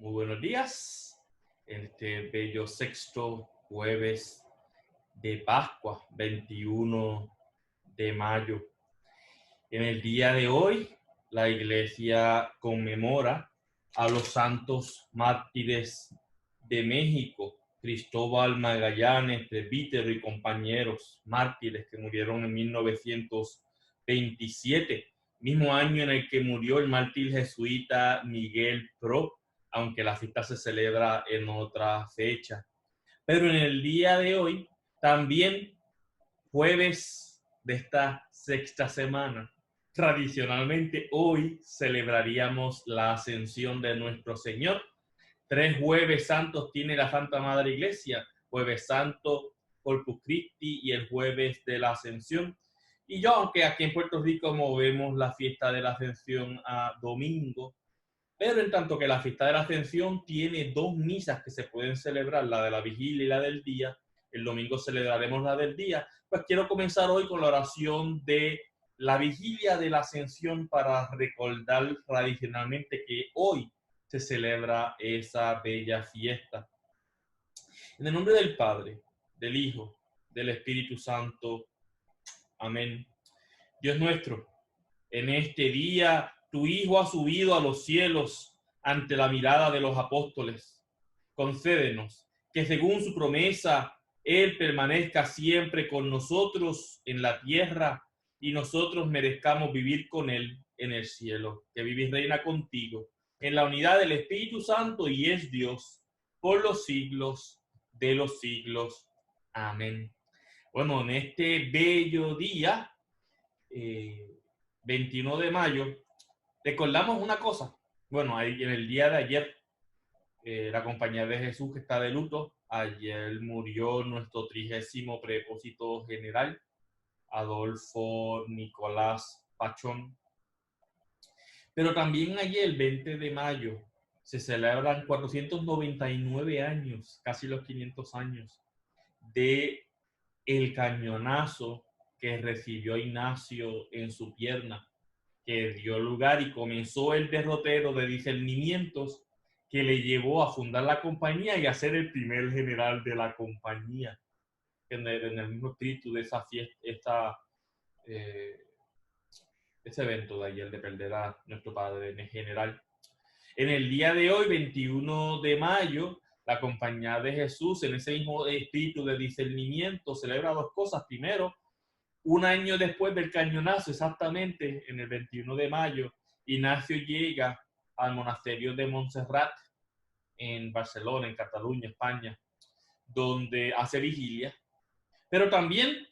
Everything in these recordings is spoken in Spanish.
Muy buenos días. En este bello sexto jueves de Pascua, 21 de mayo. En el día de hoy, la iglesia conmemora a los santos mártires de México, Cristóbal Magallanes, presbítero y compañeros mártires que murieron en 1927, mismo año en el que murió el mártir jesuita Miguel Pro, aunque la fiesta se celebra en otra fecha. Pero en el día de hoy, también jueves de esta sexta semana, tradicionalmente hoy celebraríamos la ascensión de nuestro Señor. 3 jueves santos tiene la Santa Madre Iglesia: Jueves Santo, Corpus Christi y el jueves de la Ascensión. Y yo, aunque aquí en Puerto Rico movemos la fiesta de la Ascensión a domingo, pero en tanto que la fiesta de la Ascensión tiene 2 misas que se pueden celebrar, la de la vigilia y la del día. El domingo celebraremos la del día. Pues quiero comenzar hoy con la oración de la vigilia de la Ascensión para recordar tradicionalmente que hoy se celebra esa bella fiesta. En el nombre del Padre, del Hijo, del Espíritu Santo. Amén. Dios nuestro, en este día tu Hijo ha subido a los cielos ante la mirada de los apóstoles. Concédenos que según su promesa, Él permanezca siempre con nosotros en la tierra y nosotros merezcamos vivir con Él en el cielo. Que vive y reina contigo en la unidad del Espíritu Santo y es Dios por los siglos de los siglos. Amén. Bueno, en este bello día, 21 de mayo, recordamos una cosa. Bueno, en el día de ayer, la Compañía de Jesús que está de luto. Ayer murió nuestro 30º prepósito general, Adolfo Nicolás Pachón. Pero también ayer, el 20 de mayo, se celebran 499 años, casi los 500 años, de el cañonazo que recibió Ignacio en su pierna, que dio lugar y comenzó el derrotero de discernimientos que le llevó a fundar la compañía y a ser el primer general de la compañía. En el mismo espíritu de esa fiesta, ese evento de ayer de perder a nuestro padre en general. En el día de hoy, 21 de mayo, la Compañía de Jesús, en ese mismo espíritu de discernimiento, celebra 2 cosas. Primero, un año después del cañonazo, exactamente en el 21 de mayo, Ignacio llega al monasterio de Montserrat en Barcelona, en Cataluña, España, donde hace vigilia. Pero también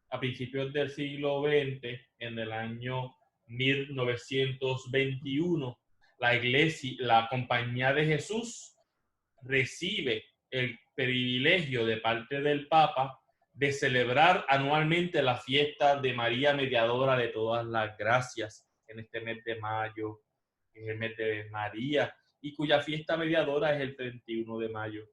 a principios del siglo XX, en el año 1921, la Compañía de Jesús recibe el privilegio de parte del Papa de celebrar anualmente la fiesta de María Mediadora de todas las gracias en este mes de mayo, que es el mes de María, y cuya fiesta mediadora es el 31 de mayo.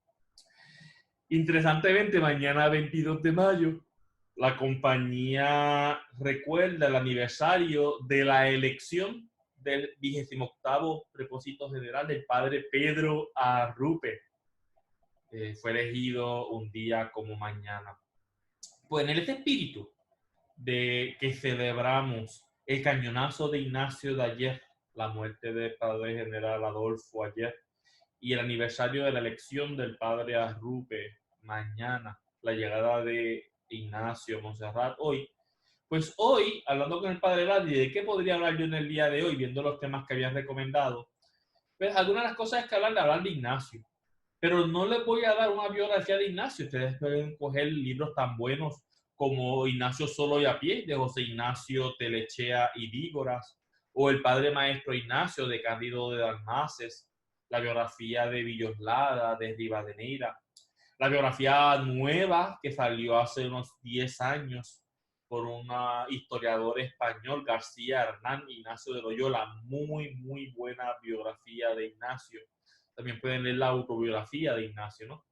Interesantemente, mañana 22 de mayo, la compañía recuerda el aniversario de la elección del 28º prepósito general del padre Pedro Arrupe. Fue elegido un día como mañana. Pues en este espíritu de que celebramos el cañonazo de Ignacio de ayer, la muerte del padre general Adolfo ayer, y el aniversario de la elección del padre Arrupe mañana, la llegada de Ignacio Montserrat hoy, pues hoy, hablando con el padre Lardi, ¿de qué podría hablar yo en el día de hoy, viendo los temas que habían recomendado? Pues algunas de las cosas es que hablar de Ignacio. Pero no les voy a dar una biografía de Ignacio. Ustedes pueden coger libros tan buenos como Ignacio Solo y a Pie, de José Ignacio Telechea y Dígoras, o El Padre Maestro Ignacio, de Cándido de Dalmases, la biografía de Villoslada, de Rivadeneira, la biografía nueva que salió hace unos 10 años por un historiador español, García Hernán Ignacio de Loyola. Muy, muy buena biografía de Ignacio. También pueden leer la autobiografía de Ignacio, ¿no?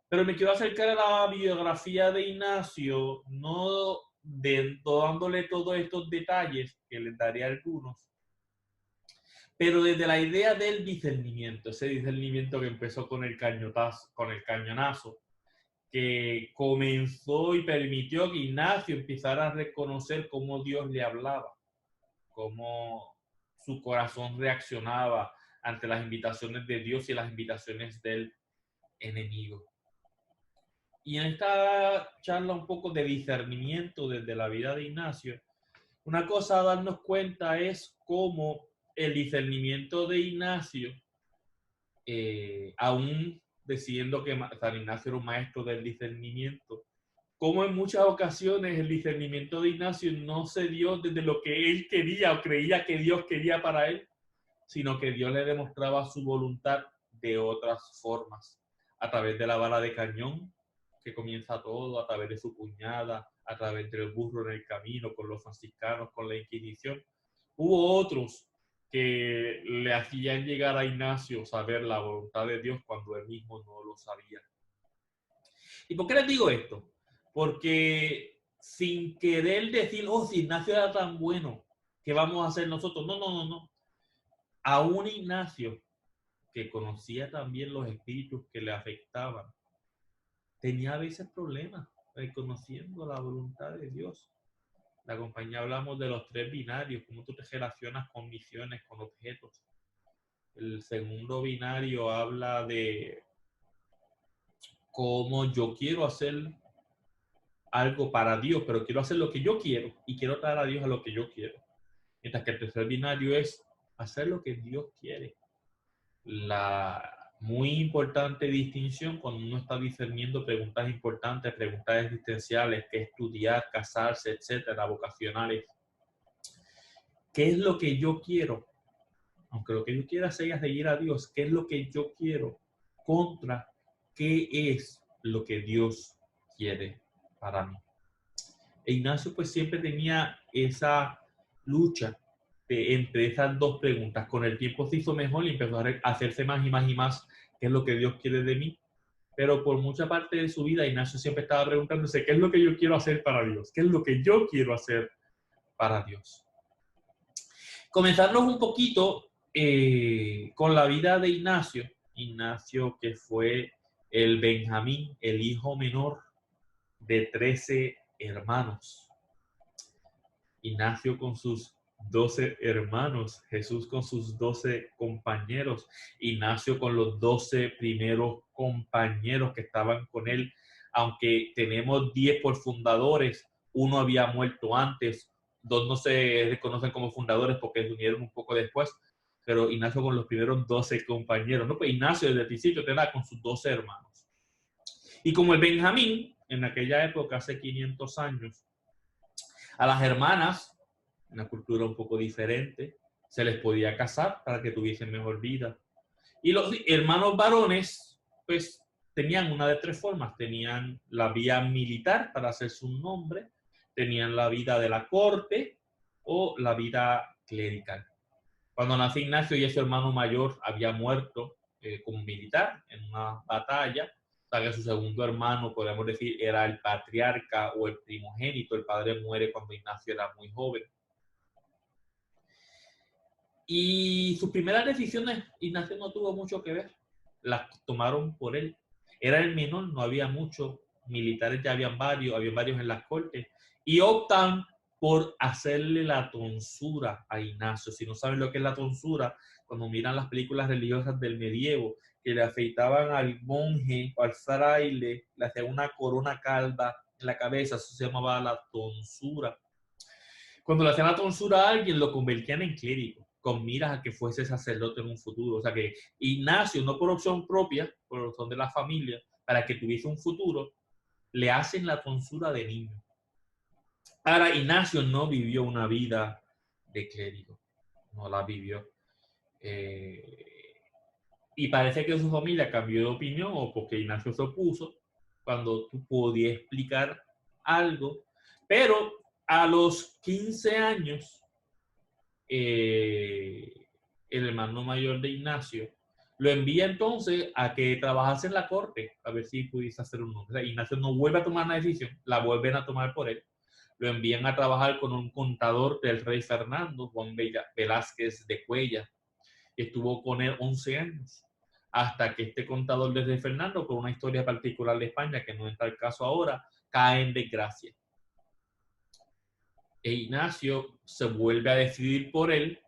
Pero me quiero acercar a la biografía de Ignacio, no dándole todos estos detalles, que les daré algunos, pero desde la idea del discernimiento, ese discernimiento que empezó con el cañonazo, que comenzó y permitió que Ignacio empezara a reconocer cómo Dios le hablaba, cómo su corazón reaccionaba ante las invitaciones de Dios y las invitaciones del enemigo. Y en esta charla un poco de discernimiento desde la vida de Ignacio, una cosa a darnos cuenta es cómo el discernimiento de Ignacio, aún decidiendo que San Ignacio era un maestro del discernimiento, como en muchas ocasiones el discernimiento de Ignacio no se dio desde lo que él quería o creía que Dios quería para él, sino que Dios le demostraba su voluntad de otras formas, a través de la bala de cañón, que comienza todo, a través de su cuñada, a través del burro en el camino, con los franciscanos, con la Inquisición. Hubo otros que le hacían llegar a Ignacio saber la voluntad de Dios cuando él mismo no lo sabía. ¿Y por qué les digo esto? Porque sin querer decir, oh, si Ignacio era tan bueno, ¿qué vamos a hacer nosotros? No. A un Ignacio que conocía también los espíritus que le afectaban, tenía a veces problemas reconociendo la voluntad de Dios. La compañía hablamos de los 3 binarios, cómo tú te relacionas con misiones, con objetos. El segundo binario habla de cómo yo quiero hacer algo para Dios, pero quiero hacer lo que yo quiero y quiero traer a Dios a lo que yo quiero. Mientras que el tercer binario es hacer lo que Dios quiere. La muy importante distinción cuando uno está discerniendo preguntas importantes, preguntas existenciales, que estudiar, casarse, etcétera, vocacionales. ¿Qué es lo que yo quiero? Aunque lo que yo quiera sea seguir a Dios, ¿qué es lo que yo quiero? Contra qué es lo que Dios quiere para mí. E Ignacio pues siempre tenía esa lucha entre esas dos preguntas. Con el tiempo se hizo mejor y empezó a hacerse más y más y más qué es lo que Dios quiere de mí. Pero por mucha parte de su vida Ignacio siempre estaba preguntándose qué es lo que yo quiero hacer para Dios, qué es lo que yo quiero hacer para Dios. Comenzarnos un poquito con la vida de Ignacio. Ignacio, que fue el Benjamín, el hijo menor de 13 hermanos. Ignacio con sus 12 hermanos, Jesús con sus 12 compañeros, Ignacio con los 12 primeros compañeros que estaban con él, aunque tenemos 10 por fundadores, uno había muerto antes, 2 no se reconocen como fundadores porque se unieron un poco después, pero Ignacio con los primeros 12 compañeros, ¿no? Pues Ignacio desde el principio tenía con sus 12 hermanos. Y como el Benjamín, en aquella época, hace 500 años, a las hermanas, una cultura un poco diferente, se les podía casar para que tuviesen mejor vida. Y los hermanos varones, pues, tenían una de 3 formas. Tenían la vía militar para hacerse un nombre, tenían la vida de la corte o la vida clerical. Cuando nació Ignacio y su hermano mayor había muerto como militar en una batalla, o sea que su segundo hermano, podríamos decir, era el patriarca o el primogénito. El padre muere cuando Ignacio era muy joven. Y sus primeras decisiones, Ignacio no tuvo mucho que ver. Las tomaron por él. Era el menor, no había muchos. Militares ya habían varios en las cortes. Y optan por hacerle la tonsura a Ignacio. Si no saben lo que es la tonsura, cuando miran las películas religiosas del medievo, que le afeitaban al monje o al fraile, le hacían una corona calva en la cabeza, eso se llamaba la tonsura. Cuando le hacían la tonsura a alguien, lo convertían en clérigo, con miras a que fuese sacerdote en un futuro. O sea que Ignacio, no por opción propia, por opción de la familia, para que tuviese un futuro, le hacen la tonsura de niño. Ahora, Ignacio no vivió una vida de clérigo, no la vivió. Y parece que su familia cambió de opinión o porque Ignacio se opuso cuando tú podías explicar algo. Pero a los 15 años, el hermano mayor de Ignacio lo envía entonces a que trabajase en la corte a ver si pudiese hacer un nombre. O sea, Ignacio no vuelve a tomar una decisión, la vuelven a tomar por él. Lo envían a trabajar con un contador del rey Fernando, Juan Velázquez de Cuellar. estuvo con él 11 años, hasta que este contador desde Fernando, con una historia particular de España, que no está el caso ahora, cae en desgracia. E Ignacio se vuelve a decidir por él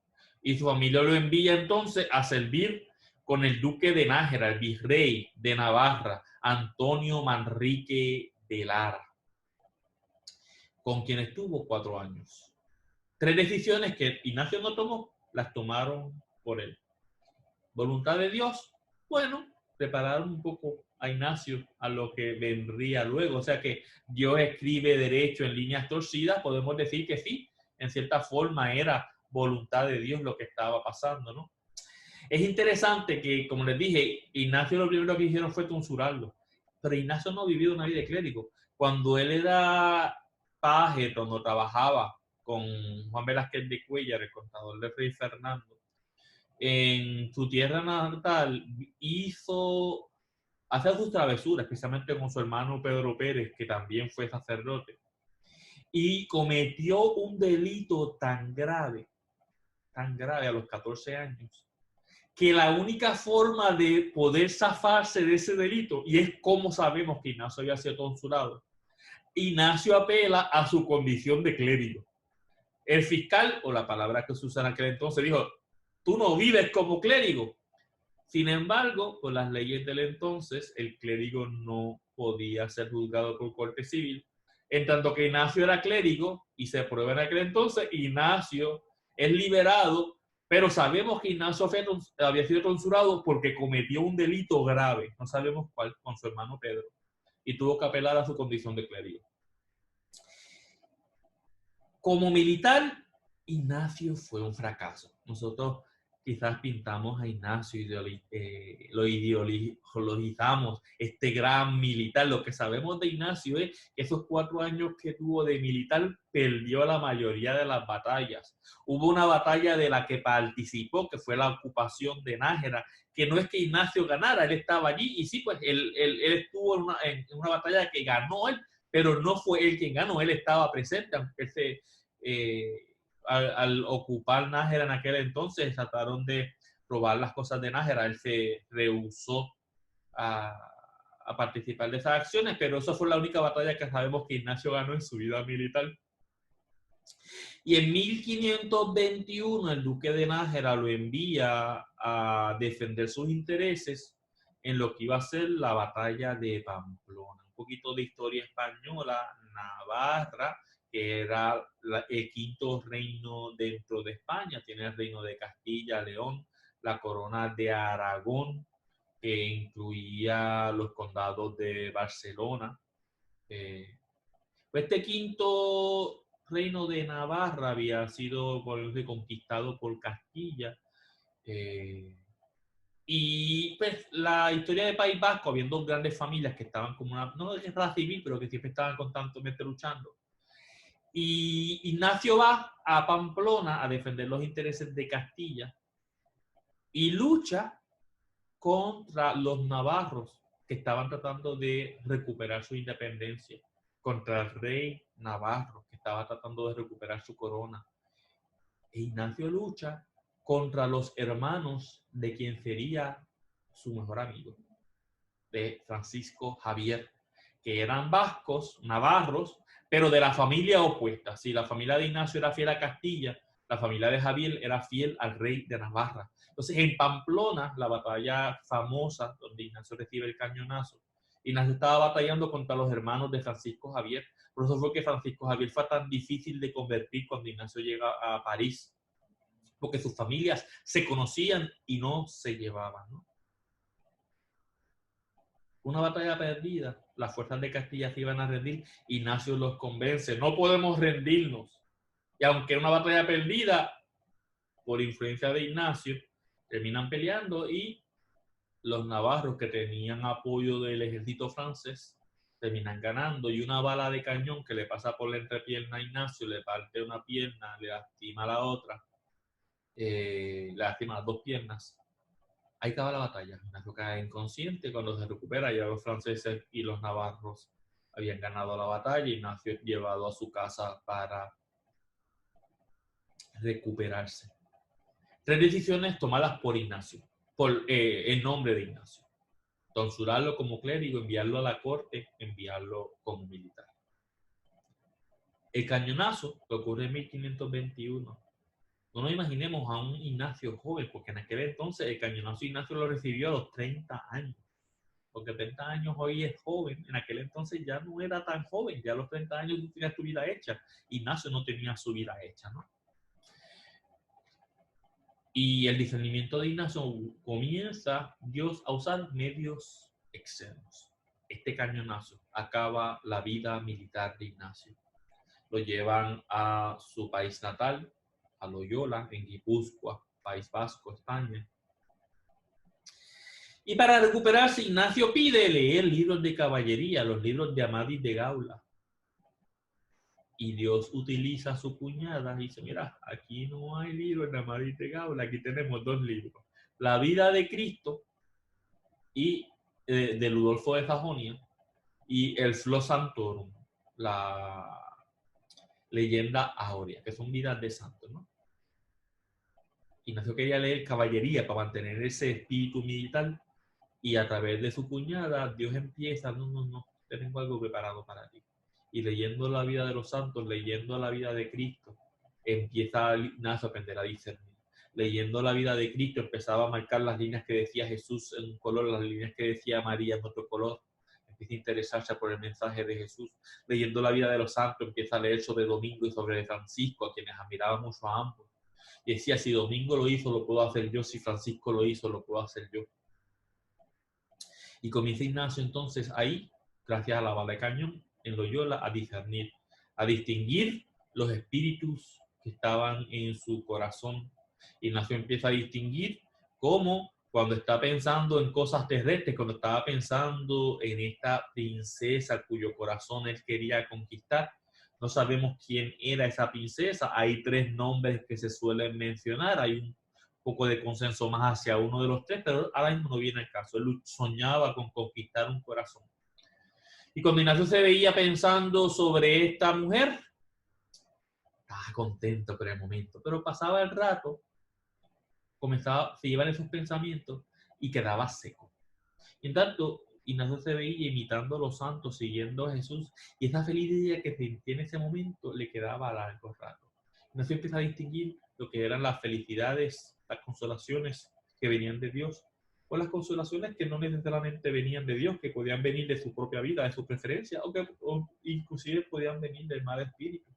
y su familia lo envía entonces a servir con el duque de Nájera, el virrey de Navarra, Antonio Manrique de Lara, con quien estuvo 4 años. 3 decisiones que Ignacio no tomó, las tomaron por él. Voluntad de Dios, bueno, prepararon un poco a Ignacio a lo que vendría luego. O sea que Dios escribe derecho en líneas torcidas, podemos decir que sí, en cierta forma era voluntad de Dios lo que estaba pasando, ¿no? Es interesante que, como les dije, Ignacio lo primero que hicieron fue tonsurarlo, pero Ignacio no ha vivido una vida de clérigo. Cuando él era paje, cuando trabajaba con Juan Velázquez de Cuéllar, el contador de Fray Fernando, en su tierra natal hace sus travesuras, especialmente con su hermano Pedro Pérez, que también fue sacerdote, y cometió un delito tan grave a los 14 años, que la única forma de poder zafarse de ese delito, y es como sabemos que Ignacio había sido tonsurado, Ignacio apela a su condición de clérigo. El fiscal, o la palabra que se usa en aquel entonces, dijo: tú no vives como clérigo. Sin embargo, por las leyes del entonces, el clérigo no podía ser juzgado por corte civil. En tanto que Ignacio era clérigo y se prueba en aquel entonces, Ignacio es liberado, pero sabemos que Ignacio había sido tonsurado porque cometió un delito grave, no sabemos cuál, con su hermano Pedro, y tuvo que apelar a su condición de clérigo. Como militar, Ignacio fue un fracaso. Nosotros quizás pintamos a Ignacio y lo ideologizamos, este gran militar. Lo que sabemos de Ignacio es que esos 4 años que tuvo de militar perdió la mayoría de las batallas. Hubo una batalla de la que participó, que fue la ocupación de Nájera, que no es que Ignacio ganara, él estaba allí y sí, pues él estuvo en una batalla que ganó él, pero no fue él quien ganó, él estaba presente, aunque al ocupar Nájera en aquel entonces trataron de robar las cosas de Nájera, él se rehusó a participar de esas acciones, pero esa fue la única batalla que sabemos que Ignacio ganó en su vida militar. Y en 1521 el duque de Nájera lo envía a defender sus intereses en lo que iba a ser la batalla de Pamplona. Un poquito de historia española. Navarra, que era el quinto reino dentro de España, tiene el reino de Castilla, León, la corona de Aragón, que incluía los condados de Barcelona. Este quinto reino de Navarra había sido reconquistado por Castilla. Y pues la historia de País Vasco, había 2 grandes familias que estaban como una, no de guerra civil, pero que siempre estaban constantemente luchando. Y Ignacio va a Pamplona a defender los intereses de Castilla y lucha contra los navarros que estaban tratando de recuperar su independencia, contra el rey navarro que estaba tratando de recuperar su corona. E Ignacio lucha contra los hermanos de quien sería su mejor amigo, de Francisco Javier, que eran vascos, navarros, pero de la familia opuesta. Si la familia de Ignacio era fiel a Castilla, la familia de Javier era fiel al rey de Navarra. Entonces, en Pamplona, la batalla famosa donde Ignacio recibe el cañonazo, Ignacio estaba batallando contra los hermanos de Francisco Javier. Por eso fue que Francisco Javier fue tan difícil de convertir cuando Ignacio llega a París, porque sus familias se conocían y no se llevaban, ¿no? Una batalla perdida, las fuerzas de Castilla se iban a rendir, Ignacio los convence, no podemos rendirnos. Y aunque era una batalla perdida, por influencia de Ignacio, terminan peleando y los navarros, que tenían apoyo del ejército francés, terminan ganando, y una bala de cañón que le pasa por la entrepierna a Ignacio, le parte una pierna, le lastima la otra, le lastima las 2 piernas. Ahí acaba la batalla. Ignacio cae inconsciente. Cuando se recupera, ya los franceses y los navarros habían ganado la batalla. Ignacio es llevado a su casa para recuperarse. 3 decisiones tomadas por Ignacio, en nombre de Ignacio. Tonsurarlo como clérigo, enviarlo a la corte, enviarlo como militar. El cañonazo que ocurre en 1521. No nos imaginemos a un Ignacio joven, porque en aquel entonces el cañonazo Ignacio lo recibió a los 30 años. Porque 30 años hoy es joven, en aquel entonces ya no era tan joven, ya a los 30 años tú tenías tu vida hecha. Ignacio no tenía su vida hecha, ¿no? Y el discernimiento de Ignacio comienza Dios a usar medios externos. Este cañonazo acaba la vida militar de Ignacio. Lo llevan a su país natal, a Loyola, en Guipúzcoa, País Vasco, España. Y para recuperarse, Ignacio pide leer libros de caballería, los libros de Amadís de Gaula. Y Dios utiliza a su cuñada y dice, mira, aquí no hay libros de Amadís de Gaula, aquí tenemos 2 libros. La vida de Cristo y de Ludolfo de Sajonia y el Flo Santorum, la leyenda áurea, que son vidas de santos, ¿no? Ignacio quería leer caballería para mantener ese espíritu militar y a través de su cuñada Dios empieza, no, tengo algo preparado para ti. Y leyendo la vida de los santos, leyendo la vida de Cristo, empieza Ignacio a aprender a discernir. Leyendo la vida de Cristo empezaba a marcar las líneas que decía Jesús en un color, las líneas que decía María en otro color. Empieza a interesarse por el mensaje de Jesús. Leyendo la vida de los santos empieza a leer sobre Domingo y sobre Francisco, a quienes admiraba mucho a ambos. Y decía, si Domingo lo hizo, lo puedo hacer yo. Si Francisco lo hizo, lo puedo hacer yo. Y comienza Ignacio entonces ahí, gracias a la bala de cañón, en Loyola, a discernir, a distinguir los espíritus que estaban en su corazón. Ignacio empieza a distinguir cómo cuando está pensando en cosas terrestres, cuando estaba pensando en esta princesa cuyo corazón él quería conquistar, no sabemos quién era esa princesa. Hay 3 nombres que se suelen mencionar, hay un poco de consenso más hacia uno de los 3, pero ahora mismo no viene el caso. Él soñaba con conquistar un corazón. Y cuando Ignacio se veía pensando sobre esta mujer, estaba contento por el momento, pero pasaba el rato, se iban esos pensamientos y quedaba seco. Y en tanto, Ignacio se veía imitando a los santos, siguiendo a Jesús, y esa felicidad que sentía en ese momento le quedaba a largo rato. Ignacio empieza a distinguir lo que eran las felicidades, las consolaciones que venían de Dios, o las consolaciones que no necesariamente venían de Dios, que podían venir de su propia vida, de su preferencia, o inclusive podían venir del mal espíritu.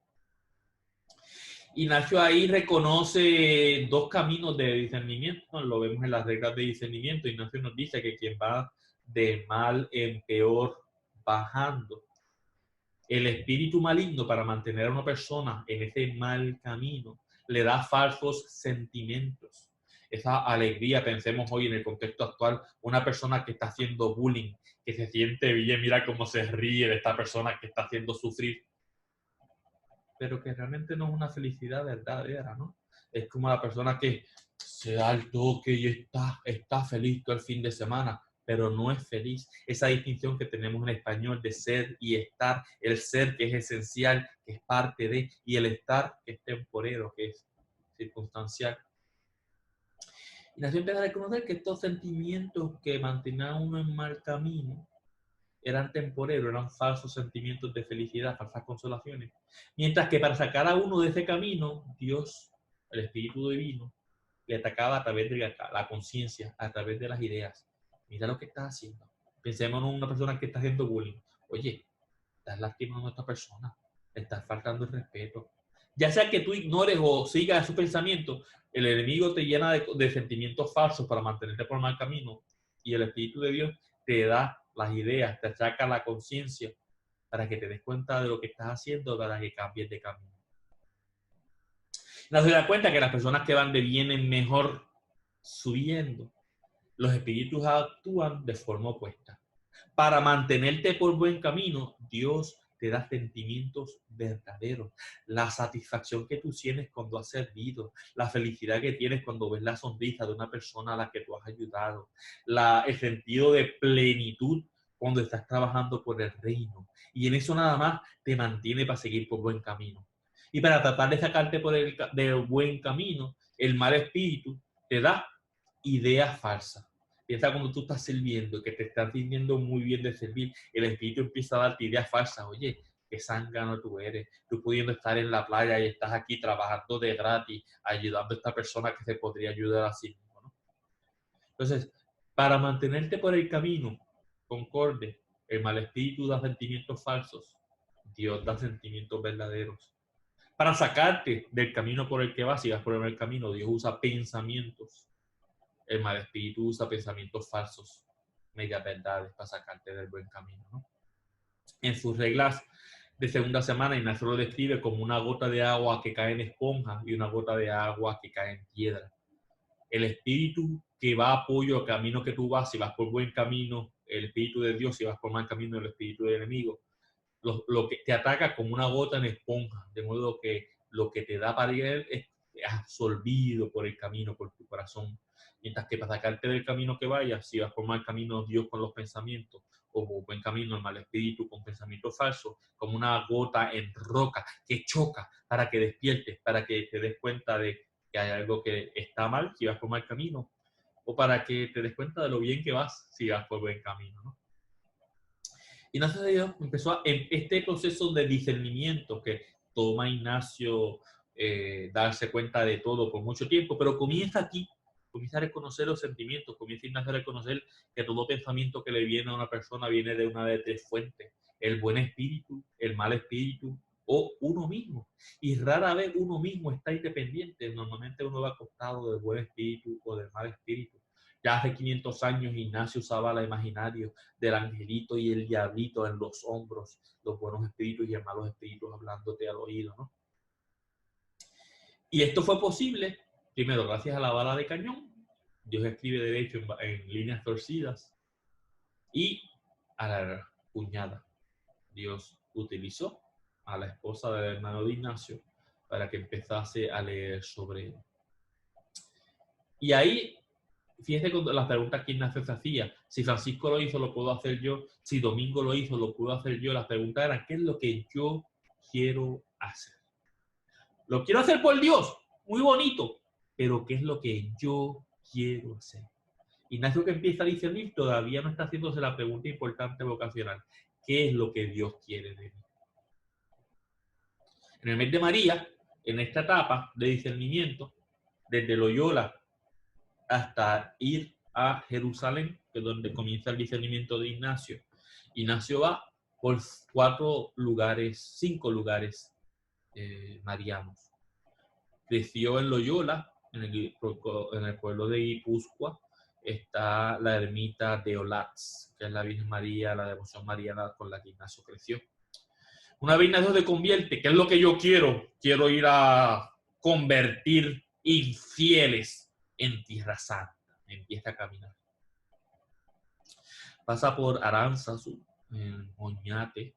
Ignacio ahí reconoce 2 caminos de discernimiento, lo vemos en las reglas de discernimiento. Ignacio nos dice que quien va de mal en peor bajando, el espíritu maligno, para mantener a una persona en ese mal camino, le da falsos sentimientos. Esa alegría, pensemos hoy en el contexto actual, una persona que está haciendo bullying, que se siente bien, mira cómo se ríe de esta persona que está haciendo sufrir, pero que realmente no es una felicidad verdadera, ¿no? Es como la persona que se da el toque y está feliz todo el fin de semana, pero no es feliz. Esa distinción que tenemos en español de ser y estar, el ser que es esencial, que es parte de, y el estar que es temporero, que es circunstancial. Y nació empieza a reconocer que estos sentimientos que mantenían a uno en mal camino eran temporeros, eran falsos sentimientos de felicidad, falsas consolaciones. Mientras que para sacar a uno de ese camino, Dios, el Espíritu Divino, le atacaba a través de la conciencia, a través de las ideas. Mira lo que estás haciendo. Pensemos en una persona que está haciendo bullying. Oye, estás lastimando a esta persona, le estás faltando el respeto. Ya sea que tú ignores o sigas su pensamiento, el enemigo te llena de sentimientos falsos para mantenerte por mal camino, y el Espíritu de Dios te da las ideas, te saca la conciencia para que te des cuenta de lo que estás haciendo, para que cambies de camino. Nos da cuenta que las personas que van de bien en mejor subiendo, los espíritus actúan de forma opuesta. Para mantenerte por buen camino, Dios te da sentimientos verdaderos. La satisfacción que tú tienes cuando has servido, la felicidad que tienes cuando ves la sonrisa de una persona a la que tú has ayudado, el sentido de plenitud cuando estás trabajando por el reino. Y en eso nada más te mantiene para seguir por buen camino. Y para tratar de sacarte por el buen camino, el mal espíritu te da ideas falsas. Piensa cuando tú estás sirviendo, que te estás sintiendo muy bien de servir, el espíritu empieza a darte ideas falsas. Oye, qué zángano tú eres, tú pudiendo estar en la playa y estás aquí trabajando de gratis, ayudando a esta persona que se podría ayudar a sí mismo, ¿no? Entonces, para mantenerte por el camino concorde, el mal espíritu da sentimientos falsos, Dios da sentimientos verdaderos. Para sacarte del camino por el que vas, si vas por el mal camino, Dios usa pensamientos. El mal espíritu usa pensamientos falsos, medias verdades, para sacarte del buen camino, ¿no? En sus reglas de segunda semana, Ignacio lo describe como una gota de agua que cae en esponja y una gota de agua que cae en piedra. El espíritu que va a apoyo al camino que tú vas, si vas por buen camino, el espíritu de Dios, si vas por mal camino, el espíritu del enemigo, lo que te ataca como una gota en esponja, de modo que lo que te da para ir es absorbido por el camino, por tu corazón. Mientras que para sacarte del camino que vayas, si vas por mal camino, Dios con los pensamientos, o por buen camino, el mal espíritu con pensamientos falsos, como una gota en roca que choca para que despiertes, para que te des cuenta de que hay algo que está mal si vas por mal camino, o para que te des cuenta de lo bien que vas si vas por buen camino, ¿no? Ignacio de Dios empezó en este proceso de discernimiento que toma Ignacio darse cuenta de todo por mucho tiempo, pero comienza aquí, comienza a reconocer los sentimientos, comienza Ignacio a reconocer que todo pensamiento que le viene a una persona viene de una de tres fuentes: el buen espíritu, el mal espíritu o uno mismo. Y rara vez uno mismo está independiente, normalmente uno va acostado del buen espíritu o del mal espíritu. Ya hace 500 años Ignacio usaba el imaginario del angelito y el diablito en los hombros, los buenos espíritus y los malos espíritus hablándote al oído, ¿no? Y esto fue posible, primero, gracias a la bala de cañón. Dios escribe derecho en líneas torcidas. Y a la cuñada. Dios utilizó a la esposa del hermano de Ignacio para que empezase a leer sobre él. Y ahí, fíjate con las preguntas que Ignacio se hacía. Si Francisco lo hizo, lo puedo hacer yo. Si Domingo lo hizo, lo puedo hacer yo. Las preguntas eran, ¿qué es lo que yo quiero hacer? Lo quiero hacer por Dios, muy bonito, pero ¿qué es lo que yo quiero hacer? Ignacio, que empieza a discernir, todavía no está haciéndose la pregunta importante vocacional. ¿Qué es lo que Dios quiere de mí? En el mes de María, en esta etapa de discernimiento, desde Loyola hasta ir a Jerusalén, que es donde comienza el discernimiento de Ignacio, Ignacio va por 5 lugares marianos. Creció en Loyola, en el pueblo de Guipúzcoa, está la ermita de Olatz, que es la Virgen María, la devoción mariana con la que Ignacio creció. Una vez Ignacio se convierte, ¿qué es lo que yo quiero? Quiero ir a convertir infieles en Tierra Santa. Empieza a caminar. Pasa por Aránzazu, en Oñate,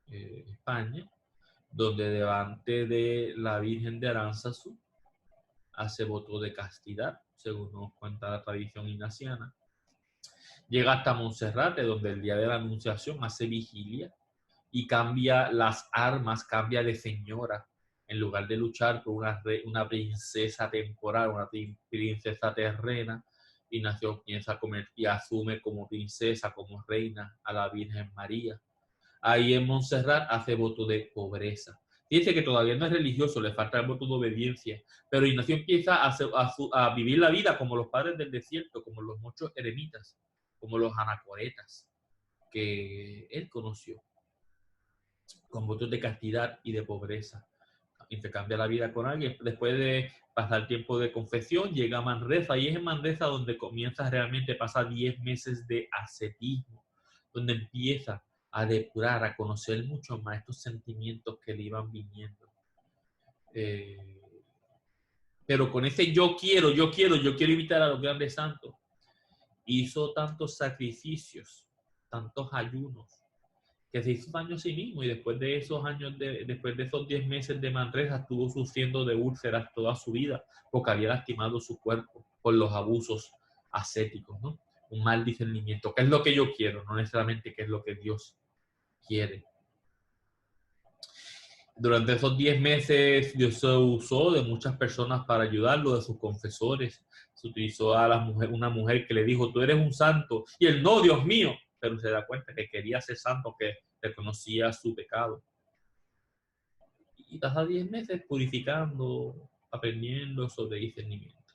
España, donde delante de la Virgen de Aránzazu hace voto de castidad, según nos cuenta la tradición ignaciana. Llega hasta Monserrate, donde el día de la Anunciación hace vigilia y cambia las armas, cambia de señora. En lugar de luchar por una princesa temporal, una princesa terrena, Ignacio piensa y asume como princesa, como reina a la Virgen María. Ahí en Montserrat hace voto de pobreza. Dice que todavía no es religioso, le falta el voto de obediencia, pero Ignacio empieza a vivir la vida como los padres del desierto, como los muchos eremitas, como los anacoretas que él conoció, con votos de castidad y de pobreza. Intercambia la vida con alguien. Después de pasar tiempo de confesión, llega a Manresa, y es en Manresa donde comienza realmente, pasa 10 meses de ascetismo, donde empieza a depurar, a conocer mucho más estos sentimientos que le iban viniendo. Pero con ese yo quiero imitar a los grandes santos, hizo tantos sacrificios, tantos ayunos, que se hizo daño a sí mismo, y después de esos años, después de esos 10 meses de Manresa, estuvo sufriendo de úlceras toda su vida, porque había lastimado su cuerpo por los abusos ascéticos, ¿no? Un mal discernimiento. ¿Qué es lo que yo quiero? No necesariamente qué es lo que Dios quiere. Durante esos 10 meses Dios se usó de muchas personas para ayudarlo, de sus confesores. Se utilizó a una mujer que le dijo, tú eres un santo. Y él, no, Dios mío. Pero se da cuenta que quería ser santo, que reconocía su pecado. Y pasa 10 meses purificando, aprendiendo sobre discernimiento.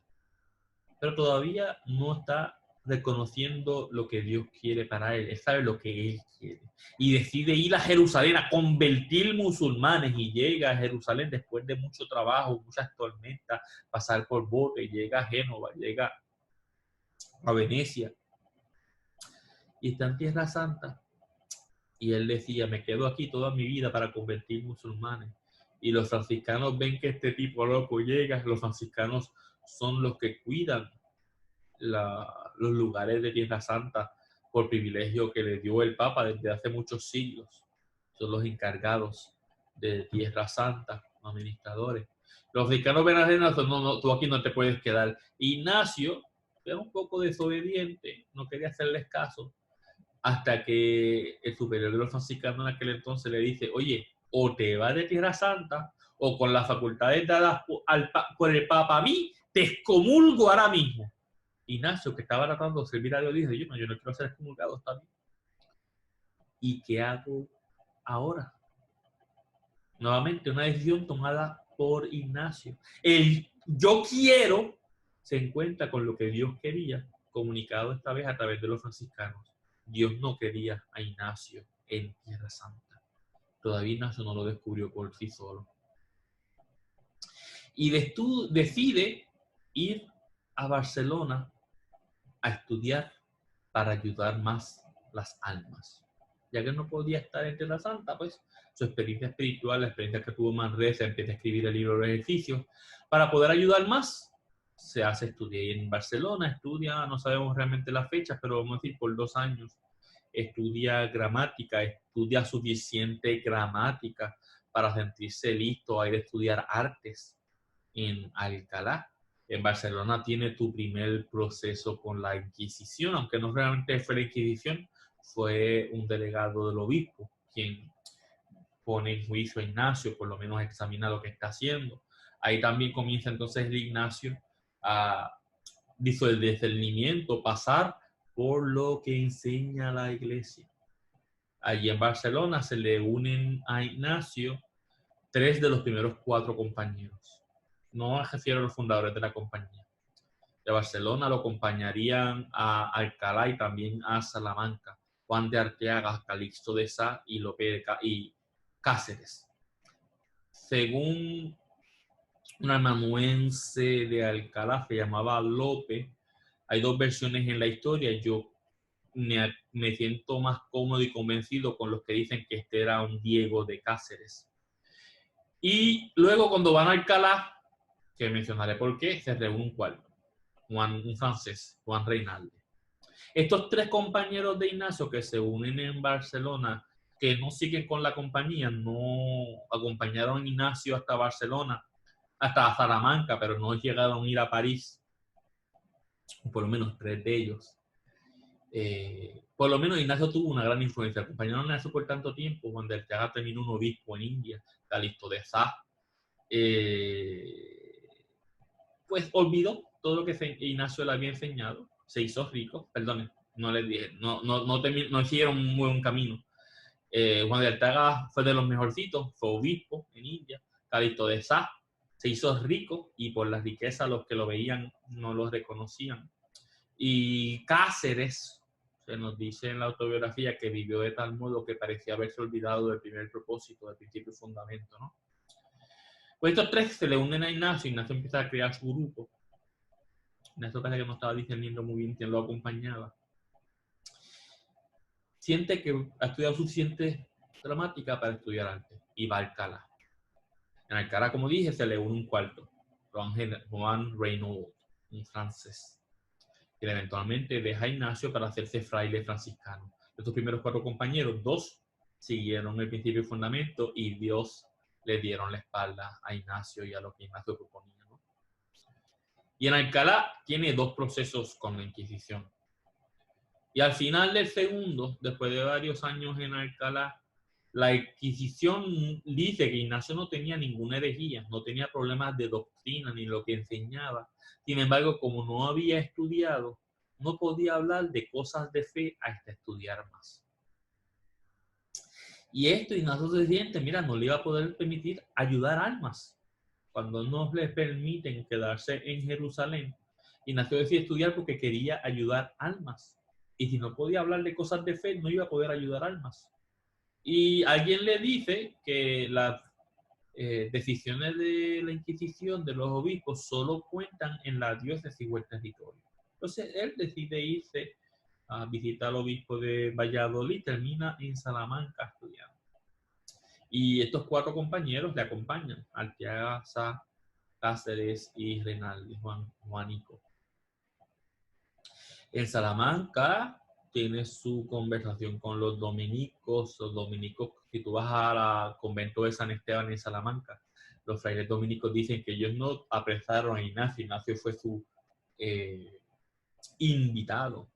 Pero todavía no está reconociendo lo que Dios quiere para él. Él sabe lo que él quiere. Y decide ir a Jerusalén a convertir musulmanes y llega a Jerusalén después de mucho trabajo, muchas tormentas, pasar por bote, llega a Génova, llega a Venecia y está en Tierra Santa. Y él decía, me quedo aquí toda mi vida para convertir musulmanes. Y los franciscanos ven que este tipo loco llega, los franciscanos son los que cuidan los lugares de Tierra Santa por privilegio que le dio el Papa desde hace muchos siglos. Son los encargados de Tierra Santa, los administradores. Los franciscanos ven a Ignacio, no, tú aquí no te puedes quedar. Ignacio era un poco desobediente, no quería hacerles caso, hasta que el superior de los franciscanos en aquel entonces le dice, oye, o te vas de Tierra Santa, o con las facultades dadas por el Papa a mí, te excomulgo ahora mismo. Ignacio, que estaba tratando de servir a Dios, dice, yo no quiero ser excomulgado, está bien. ¿Y qué hago ahora? Nuevamente, una decisión tomada por Ignacio. El yo quiero se encuentra con lo que Dios quería, comunicado esta vez a través de los franciscanos. Dios no quería a Ignacio en Tierra Santa. Todavía Ignacio no lo descubrió por sí solo. Y decide ir a Barcelona a estudiar para ayudar más las almas. Ya que no podía estar en Tierra Santa, pues su experiencia espiritual, la experiencia que tuvo Manresa, empieza a escribir el libro de los ejercicios, para poder ayudar más, se hace estudiar en Barcelona, estudia, no sabemos realmente las fechas, pero vamos a decir por 2 años, estudia gramática, estudia suficiente gramática para sentirse listo a ir a estudiar artes en Alcalá. En Barcelona tiene tu primer proceso con la Inquisición, aunque no realmente fue la Inquisición, fue un delegado del obispo quien pone en juicio a Ignacio, por lo menos examina lo que está haciendo. Ahí también comienza entonces el Ignacio a el discernimiento, pasar por lo que enseña la iglesia. Allí en Barcelona se le unen a Ignacio 3 de los primeros 4 compañeros. No me refiero a los fundadores de la compañía. De Barcelona lo acompañarían a Alcalá y también a Salamanca, Juan de Arteaga, Calixto de Sá y Lope y Cáceres. Según un amanuense de Alcalá, se llamaba Lope. Hay 2 versiones en la historia. Yo me siento más cómodo y convencido con los que dicen que este era un Diego de Cáceres. Y luego cuando van a Alcalá, que mencionaré por qué, se reúne un cuarto, un francés, Juan Reinalde. Estos 3 compañeros de Ignacio que se unen en Barcelona, que no siguen con la compañía, no acompañaron a Ignacio hasta Barcelona, hasta Salamanca, pero no llegaron a ir a París, por lo menos 3 de ellos. Por lo menos Ignacio tuvo una gran influencia. Acompañaron a Ignacio por tanto tiempo, cuando el Arteaga terminó un obispo en India, Calixto de Sá, pues olvidó todo lo que Ignacio le había enseñado, se hizo rico, perdón, no les dije, no hicieron un buen camino. Juan de Arteaga fue de los mejorcitos, fue obispo en India, Calixto de Sá se hizo rico y por la riqueza los que lo veían no lo reconocían. Y Cáceres, se nos dice en la autobiografía que vivió de tal modo que parecía haberse olvidado del primer propósito, del principio y fundamento, ¿no? Pues estos 3 se le unen a Ignacio, Ignacio empieza a crear su grupo. Ignacio parece que no estaba discerniendo muy bien quién lo acompañaba. Siente que ha estudiado suficiente gramática para estudiar arte y va a Alcalá. En Alcalá, como dije, se le une un cuarto, Juan Reynaud, un francés, que eventualmente deja a Ignacio para hacerse fraile franciscano. De estos primeros 4 compañeros, 2 siguieron el principio y fundamento y Dios le dieron la espalda a Ignacio y a lo que Ignacio proponía, ¿no? Y en Alcalá tiene 2 procesos con la Inquisición. Y al final del segundo, después de varios años en Alcalá, La Inquisición dice que Ignacio no tenía ninguna herejía, no tenía problemas de doctrina ni lo que enseñaba. Sin embargo, como no había estudiado, no podía hablar de cosas de fe hasta estudiar más. Y esto Ignacio se siente, mira, no le iba a poder permitir ayudar almas. Cuando no le permiten quedarse en Jerusalén, Ignacio decide estudiar porque quería ayudar almas. Y si no podía hablar de cosas de fe, no iba a poder ayudar almas. Y alguien le dice que las decisiones de la Inquisición de los obispos solo cuentan en la diócesis o el territorio. Entonces él decide irse a visitar al obispo de Valladolid, termina en Salamanca estudiando. Y estos 4 compañeros le acompañan, Arteaga, Cáceres y Reinaldo, Juanico. En Salamanca tiene su conversación con los dominicos. Los dominicos, si tú vas al convento de San Esteban en Salamanca, los frailes dominicos dicen que ellos no apresaron a Ignacio. Ignacio fue su invitado.